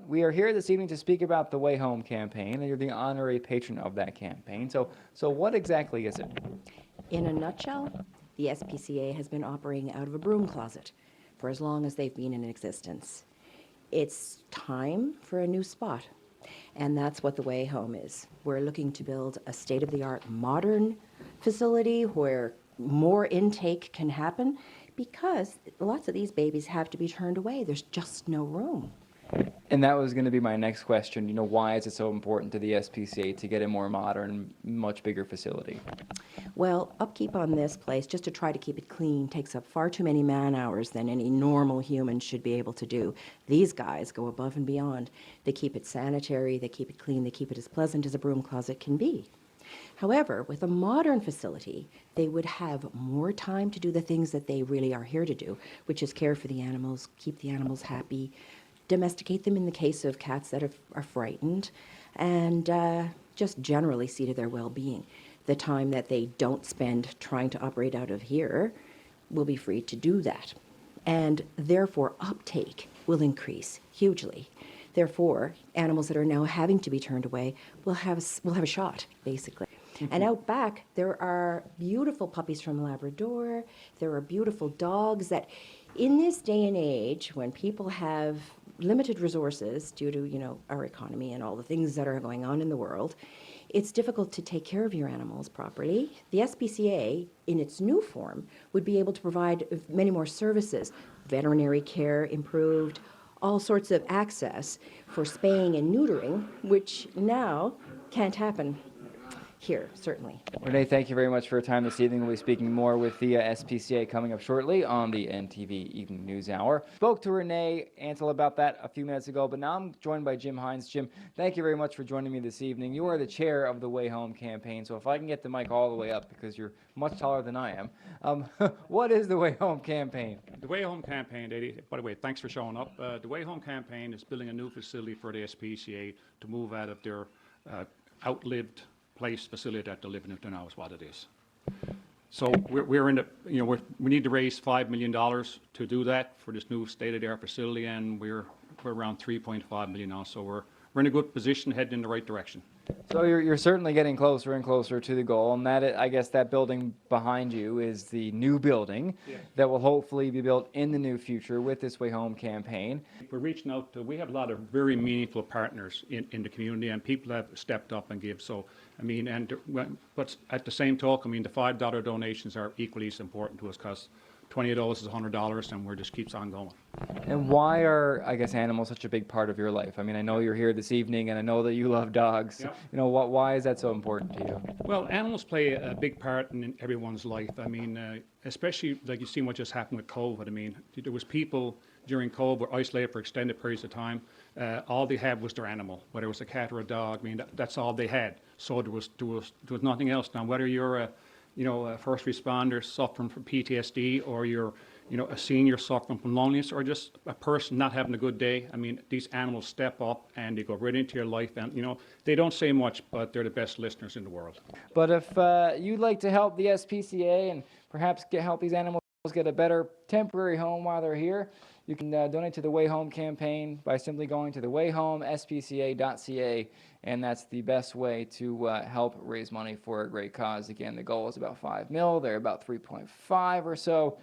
we are here this evening to speak about the Way Home campaign, and you're the honorary patron of that campaign. So what exactly is it? In a nutshell, the SPCA has been operating out of a broom closet for as long as they've been in existence. It's time for a new spot, and that's what the Way Home is. We're looking to build a state-of-the-art modern facility where more intake can happen because lots of these babies have to be turned away. There's just no room. And that was going to be my next question. You know, why is it so important to the SPCA to get a more modern, much bigger facility? Well, upkeep on this place, just to try to keep it clean, takes up far too many man-hours than any normal human should be able to do. These guys go above and beyond. They keep it sanitary, they keep it clean, they keep it as pleasant as a broom closet can be. However, with a modern facility, they would have more time to do the things that they really are here to do, which is care for the animals, keep the animals happy, domesticate them in the case of cats that are frightened, and just generally see to their well-being. The time that they don't spend trying to operate out of here will be free to do that. And therefore, uptake will increase hugely. Therefore, animals that are now having to be turned away will have a shot, basically. And out back, there are beautiful puppies from Labrador. There are beautiful dogs that, in this day and age, when people have limited resources due to, our economy and all the things that are going on in the world, it's difficult to take care of your animals properly. The SPCA, in its new form, would be able to provide many more services, veterinary care improved, all sorts of access for spaying and neutering, which now can't happen here, certainly. Renee, thank you very much for your time this evening. We'll be speaking more with the SPCA coming up shortly on the NTV Evening News Hour. Spoke to Renee Ansel about that a few minutes ago, but now I'm joined by Jim Hines. Jim, thank you very much for joining me this evening. You are the chair of the Way Home campaign, so if I can get the mic all the way up because you're much taller than I am. What is the Way Home campaign? The Way Home campaign, Eddie, by the way, thanks for showing up. The Way Home campaign is building a new facility for the SPCA to move out of their outlived place facility that they're living in now is what it is. So we're in the, we need to raise $5 million to do that for this new state-of-the-art facility, and we're around 3.5 million now. So we're in a good position, heading in the right direction. So you're certainly getting closer and closer to the goal, and I guess that building behind you is the new building that will hopefully be built in the new future with this Way Home campaign. We're reaching out to, we have a lot of very meaningful partners in the community, and people have stepped up and give. So, but at the same talk, the $5 donations are equally as important to us because $20 is $100, and we're just keeps on going. And why are, animals such a big part of your life? I know you're here this evening, and I know that you love dogs. Yep. Why is that so important to you? Well, animals play a big part in everyone's life. Especially like you see what just happened with COVID. There was people during COVID were isolated for extended periods of time. All they had was their animal, whether it was a cat or a dog. That's all they had. So there was nothing else. Now, whether you're a first responder suffering from PTSD, or you're, a senior suffering from loneliness, or just a person not having a good day. These animals step up and they go right into your life, and they don't say much, but they're the best listeners in the world. But if you'd like to help the SPCA and perhaps help these animals get a better temporary home while they're here, you can donate to the Way Home campaign by simply going to the wayhomespca.ca, and that's the best way to help raise money for a great cause. Again, the goal is about $5 million. They're about 3.5 or so.